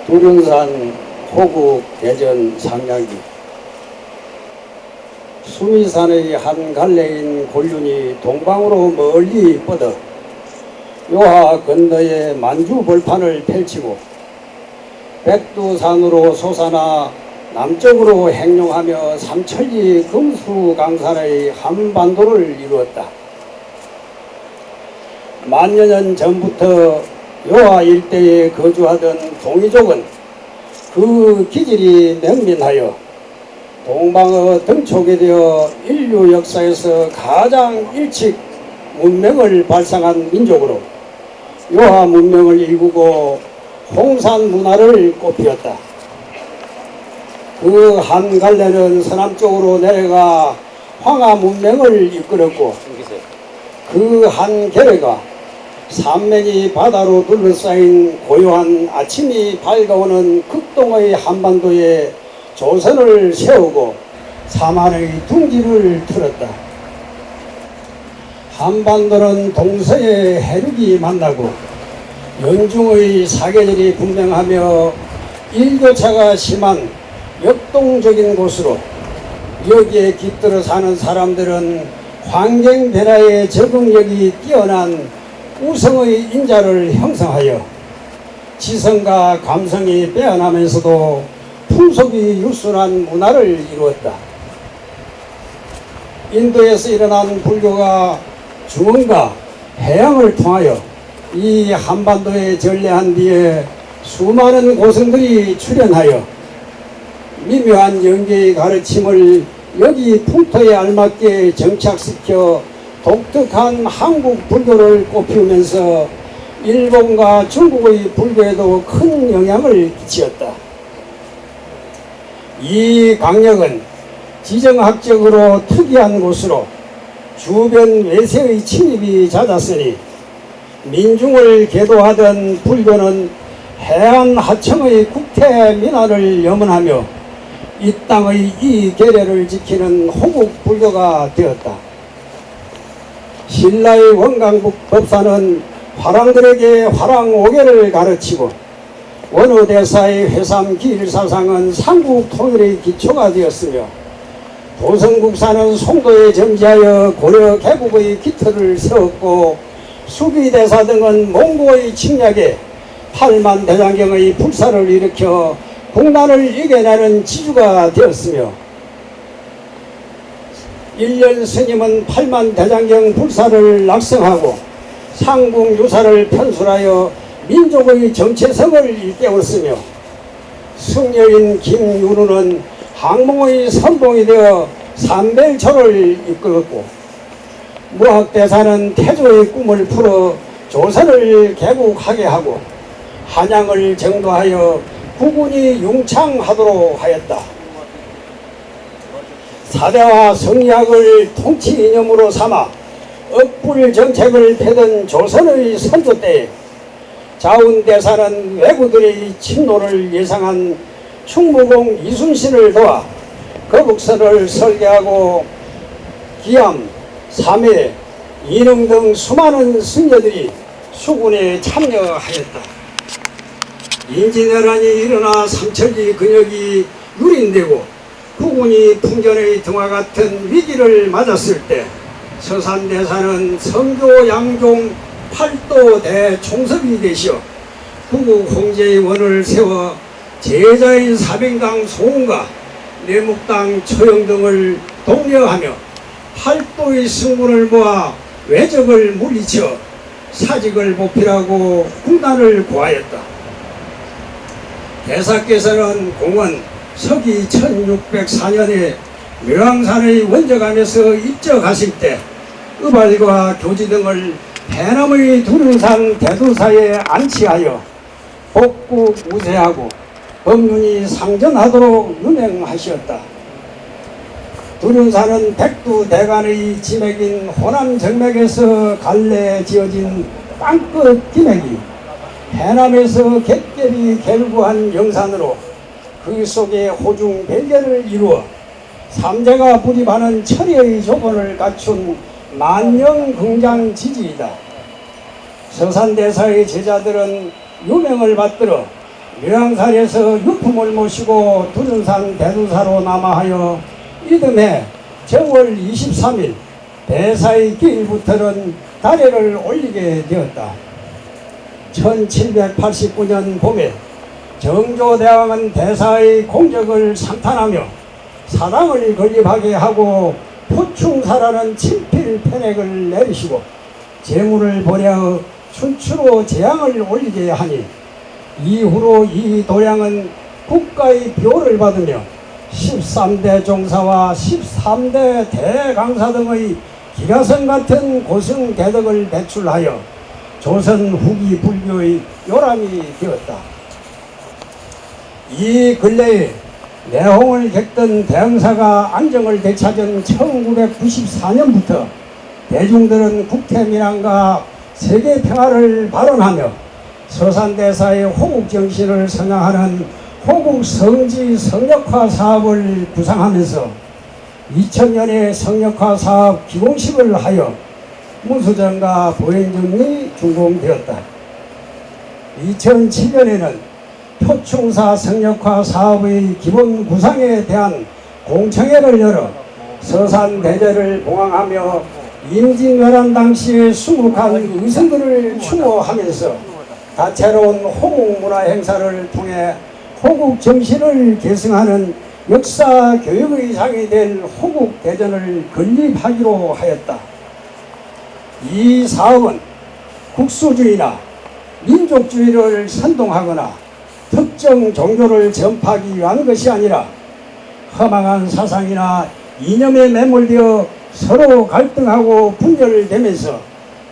두륜산 호국 대전 상량기 수미산의 한 갈래인 곤륜이 동방으로 멀리 뻗어 요하 건너에 만주벌판을 펼치고 백두산으로 솟아나 남쪽으로 행룡하며 삼천리 금수강산의 한반도를 이루었다. 만여 년 전부터 요하 일대에 거주하던 동이족은 그 기질이 명민하여 동방어 등촉에 되어 인류 역사에서 가장 일찍 문명을 발상한 민족으로 요하 문명을 일구고 홍산 문화를 꽃피웠다. 그 한 갈래는 서남쪽으로 내려가 황하 문명을 이끌었고 그 한 계래가 삼면이 바다로 둘러싸인 고요한 아침이 밝아오는 극동의 한반도에 조선을 세우고 사만의 둥지를 틀었다. 한반도는 동서의 해륙이 만나고 연중의 사계절이 분명하며 일교차가 심한 역동적인 곳으로 여기에 깃들어 사는 사람들은 환경 변화에 적응력이 뛰어난 우성의 인자를 형성하여 지성과 감성이 빼어나면서도 풍속이 유순한 문화를 이루었다. 인도에서 일어난 불교가 중원과 해양을 통하여 이 한반도에 전래한 뒤에 수많은 고성들이 출현하여 미묘한 영계의 가르침을 여기 풍토에 알맞게 정착시켜 독특한 한국 불교를 꽃피우면서 일본과 중국의 불교에도 큰 영향을 끼치었다. 이 강역은 지정학적으로 특이한 곳으로 주변 외세의 침입이 잦았으니 민중을 계도하던 불교는 해안 하청의 국태 민화를 염원하며 이 땅의 이 계례를 지키는 호국 불교가 되었다. 신라의 원광북 법사는 화랑들에게 화랑오계를 가르치고 원효대사의 회삼기일사상은 삼국 통일의 기초가 되었으며 도성국사는 송도에 점지하여 고려 개국의 기틀을 세웠고 수비대사 등은 몽고의 침략에 8만 대장경의 불사를 일으켜 국난을 이겨내는 지주가 되었으며 일년 스님은 8만 대장경 불사를 낙성하고 상궁유사를 편술하여 민족의 정체성을 일깨웠으며 승려인 김윤우는 항몽의 선봉이 되어 삼벨초를 이끌었고 무학대사는 태조의 꿈을 풀어 조선을 개국하게 하고 한양을 정도하여 국군이 융창하도록 하였다. 사대와 성리학을 통치 이념으로 삼아 억불 정책을 펴던 조선의 선조 때에 자운대사는 왜구들의 침노를 예상한 충무공 이순신을 도와 거북선을 설계하고 기암, 삼해, 인흥 등 수많은 승려들이 수군에 참여하였다. 인지내란이 일어나 삼천리 근역이 유린되고 국군이 풍전의 등화 같은 위기를 맞았을 때 서산대사는 성교 양종 팔도 대총섭이 되시어 구국 홍제의 원을 세워 제자인 사병당 송과 내묵당 처형 등을 독려하며 팔도의 승군을 모아 외적을 물리쳐 사직을 보필하고 군단을 구하였다. 대사께서는 공원 서기 1604년에 묘항산의 원적암에서 입적하실 때 의발과 교지 등을 해남의 두륜산 대두사에 안치하여 복국 우세하고 법륜이 상전하도록 유명하시었다. 두륜산은 백두대간의 지맥인 호남정맥에서 갈래 지어진 땅끝 기맥이 해남에서 갯결이 결구한 영산으로 그 속에 호중 별개를 이루어 삼재가 불입하는 철의의 조건을 갖춘 만영긍장 지지이다. 서산대사의 제자들은 유명을 받들어 묘양산에서 유품을 모시고 두른산 대두사로 남아하여 이듬해 정월 23일 대사의 기일부터는 다례를 올리게 되었다. 1789년 봄에 정조대왕은 대사의 공적을 상탄하며 사당을 건립하게 하고 표충사라는 친필 편액을 내리시고 재물을 보내어 춘추로 재앙을 올리게 하니 이후로 이 도량은 국가의 비호를 받으며 13대 종사와 13대 대강사 등의 기라성 같은 고승 대덕을 배출하여 조선 후기 불교의 요람이 되었다. 이 근래에 내홍을 겪던 대흥사가 안정을 되찾은 1994년부터 대중들은 국태민안과 세계평화를 발언하며 서산대사의 호국정신을 선양하는 호국성지 성역화 사업을 구상하면서 2000년에 성역화 사업 기공식을 하여 문수전과 보행정이 준공되었다. 2007년에는 표충사 성역화 사업의 기본 구상에 대한 공청회를 열어 서산대제를 봉황하며 임진왜란 당시의 수묵한 의성들을 추모하면서 다채로운 호국문화 행사를 통해 호국정신을 계승하는 역사 교육의 장이 될 호국대전을 건립하기로 하였다. 이 사업은 국수주의나 민족주의를 선동하거나 특정 종교를 전파하기 위한 것이 아니라 허망한 사상이나 이념에 매몰되어 서로 갈등하고 분열되면서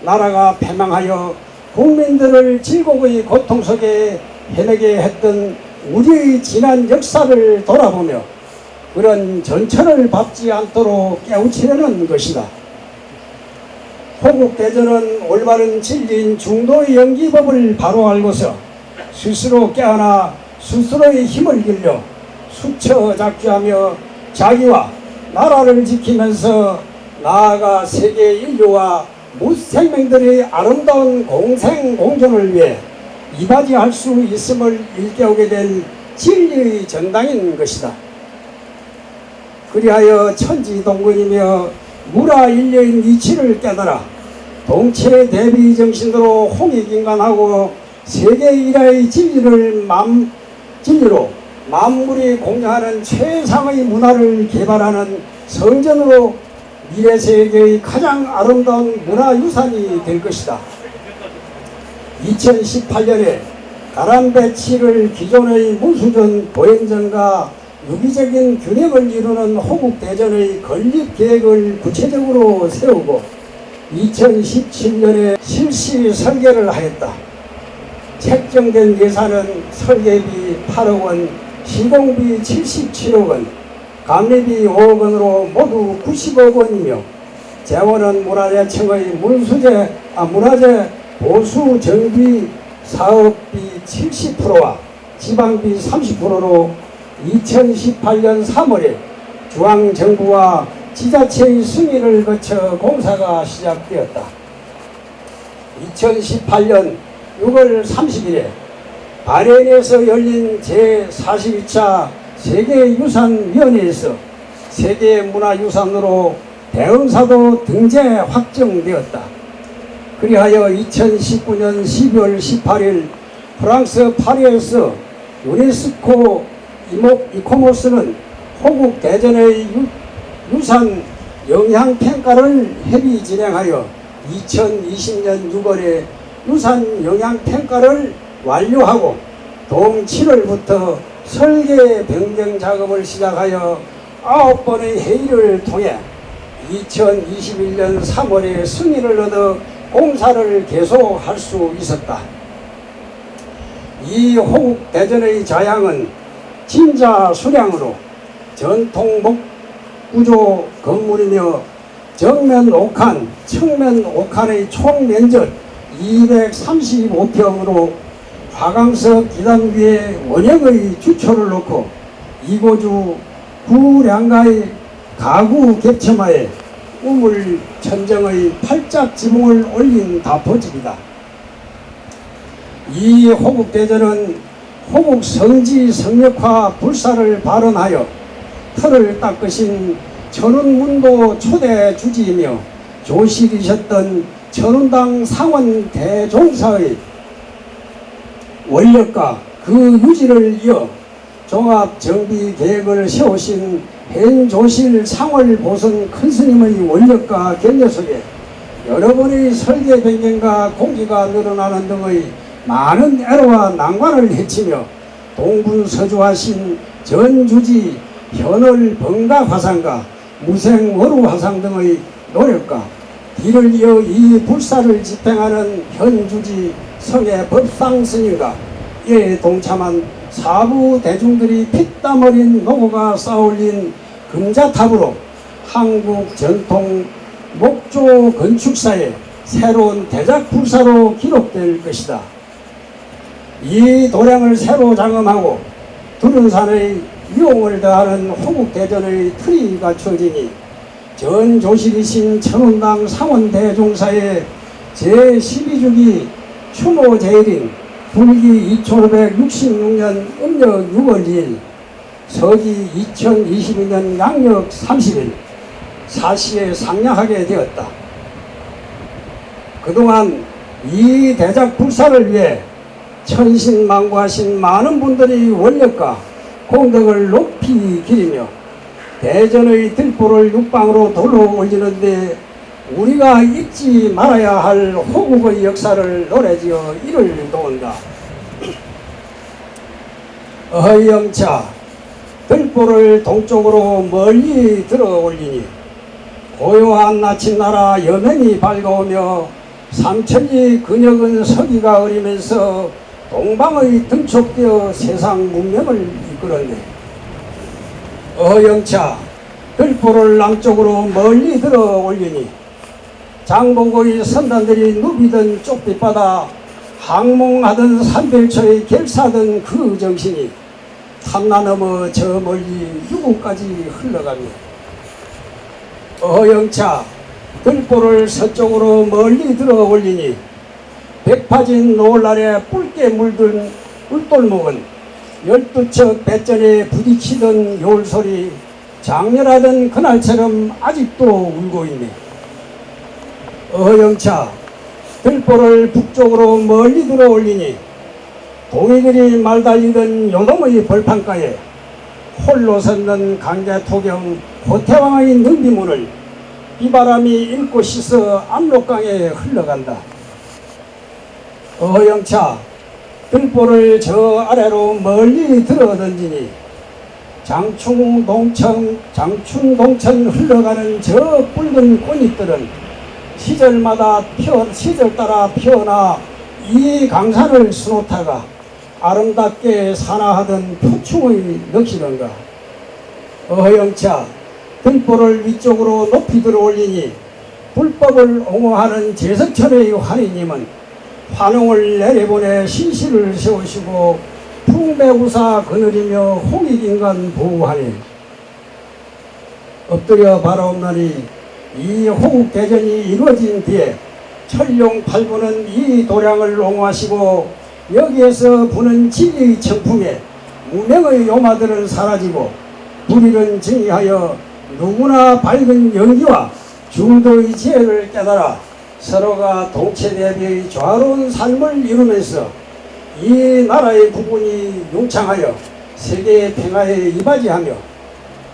나라가 패망하여 국민들을 질곡의 고통 속에 헤매게 했던 우리의 지난 역사를 돌아보며 그런 전철을 밟지 않도록 깨우치려는 것이다. 호국대전은 올바른 진리인 중도의 연기법을 바로 알고서 스스로 깨어나 스스로의 힘을 길려 수처작주하며 자기와 나라를 지키면서 나아가 세계 인류와 무생명들의 아름다운 공생공존을 위해 이바지할 수 있음을 일깨우게 된 진리의 전당인 것이다. 그리하여 천지동군이며 무라인류인 이치를 깨달아 동체 대비 정신으로 홍익인간하고 세계 일화의 진리로 만물이 공유하는 최상의 문화를 개발하는 성전으로 미래 세계의 가장 아름다운 문화유산이 될 것이다. 2018년에 가람배치를 기존의 문수전 보행전과 유기적인 균형을 이루는 호국대전의 건립계획을 구체적으로 세우고 2017년에 실시 설계를 하였다. 책정된 예산은 설계비 8억 원, 시공비 77억 원, 감리비 5억 원으로 모두 90억 원이며 재원은 문화재청의 문화재 보수 정비 사업비 70%와 지방비 30%로 2018년 3월에 중앙정부와 지자체의 승인을 거쳐 공사가 시작되었다. 2018년 6월 30일에 바레인에서 열린 제42차 세계유산위원회에서 세계문화유산으로 대흥사도 등재 확정되었다. 그리하여 2019년 12월 18일 프랑스 파리에서 유네스코 이코모스는 호국대전의 유산 영향평가를 협의 진행하여 2020년 6월에 유산 영향평가를 완료하고 동음 7월부터 설계 변경 작업을 시작하여 9번의 회의를 통해 2021년 3월에 승인을 얻어 공사를 계속할 수 있었다. 이 호국대전의 자양은 진자 수량으로 전통 목구조 건물이며 정면 5칸, 측면 5칸의 총 면적 235평으로 화강석 기단 위에 원형의 주초를 놓고 이고주 구량가의 가구 겹쳐마에 우물 천정의 팔짝 지붕을 올린 다포집이다. 이 호국대전은 호국 성지 성역화 불사를 발언하여 틀을 닦으신 천운문도 초대 주지이며 조실이셨던 천운당 상원 대종사의 원력과 그 유지를 이어 종합정비 계획을 세우신 벤조실 상월 보선 큰스님의 원력과 격려 속에 여러분의 설계 변경과 공기가 늘어나는 등의 많은 애로와 난관을 헤치며 동분서주하신 전주지 현월 번가 화상과 무생워루 화상 등의 노력과 뒤를 이어 이 불사를 집행하는 현주지 성의 법상 스님과 이에 동참한 사부 대중들이 피땀 어린 노고가 쌓아올린 금자탑으로 한국 전통 목조 건축사의 새로운 대작 불사로 기록될 것이다. 이 도량을 새로 장엄하고 두른산의 위용을 더하는 호국대전의 틀이 갖춰지니 전조실이신 천운당 상원대종사의 제12주기 추모제일인 불기 2566년 음력 6월 2일 서기 2022년 양력 30일 사시에 상냥하게 되었다. 그동안 이 대작 불사를 위해 천신만고하신 많은 분들이 원력과 공덕을 높이 기리며 대전의 들보를 육방으로 돌로 올리는데 우리가 잊지 말아야 할 호국의 역사를 노래지어 이를 도온다. 어영차 들보를 동쪽으로 멀리 들어 올리니 고요한 나침나라 여명이 밝아오며 삼천리 근역은 서기가 어리면서 동방의 등촉되어 세상 문명을 이끌었네. 어영차 들보를 남쪽으로 멀리 들어 올리니 장보고의 선단들이 누비던 쪽빛바다 항몽하던 산별초에 갤사던 그 정신이 탐나 넘어 저 멀리 유구까지 흘러가며 어영차 들보를 서쪽으로 멀리 들어 올리니 백파진 노을날에 붉게 물든 울돌목은 12척 배전에 부딪히던 요울소리 장렬하던 그날처럼 아직도 울고 있네. 어영차 들보를 북쪽으로 멀리 들어 올리니 동이들이 말달리던 요동의 벌판가에 홀로 섰는 강제토경 고태왕의 능비문을 비바람이 읽고 씻어 압록강에 흘러간다. 어영차 들보를 저 아래로 멀리 들어 던지니 장춘동천 흘러가는 저 붉은 꽃잎들은 시절 따라 피어나 이 강산을 수놓다가 아름답게 산화하던 표충의 넋이던가. 어영차 들보를 위쪽으로 높이 들어 올리니 불법을 옹호하는 제석천의 환희님은 환웅을 내려보내 신시를 세우시고 풍배구사 거느리며 홍익인간 보호하니 엎드려 바라옵나니 이 호국대전이 이루어진 뒤에 철룡 8부는 이 도량을 옹호하시고 여기에서 부는 진리의 청풍에 무명의 요마들은 사라지고 불의는 정의하여 누구나 밝은 연기와 중도의 지혜를 깨달아 서로가 동체대비의 조화로운 삶을 이루면서 이 나라의 부분이 융창하여 세계의 평화에 이바지하며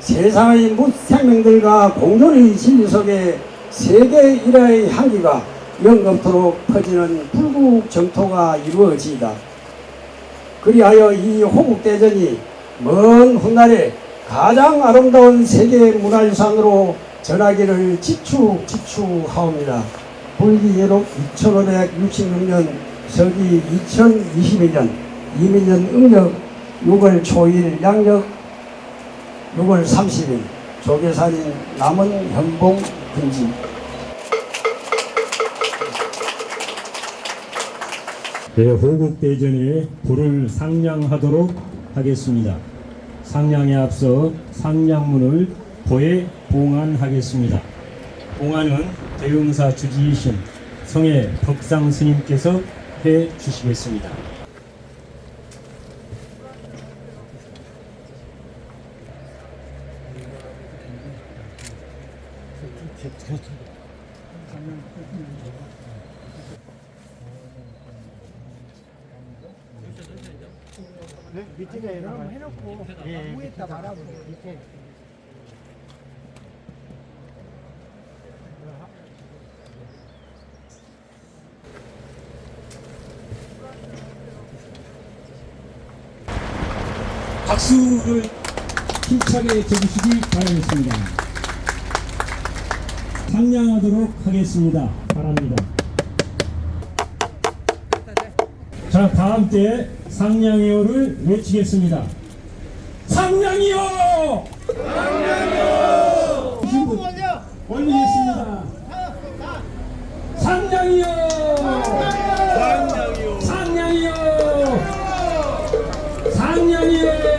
세상의 무생명들과 공존의 진리 속에 세계 일화의 향기가 영겁토록 퍼지는 불국 정토가 이루어지이다. 그리하여 이 호국대전이 먼 훗날에 가장 아름다운 세계 문화유산으로 전하기를 지축하옵니다. 불기예록 2566년 서기 2022년 이민년 음력 6월 초일 양력 6월 30일 조계산인 남은 현봉 금지. 네, 호국대전에 불을 상냥하도록 하겠습니다. 상냥에 앞서 상냥문을 보에 봉안하겠습니다. 봉안은 대흥사 주지이신 성의 덕상 스님께서 해 주시겠습니다. 밑에가 이렇게 해놓고 위에다 말하고 밑에 박수를 힘차게 쳐주시기 바라겠습니다. 상냥하도록 하겠습니다. 바랍니다. 자, 다음 때 상냥이요를 외치겠습니다. 상냥이요! 상냥이요! 올리겠습니다. 상냥이요! 상냥이요! 상냥이요! 상냥이요!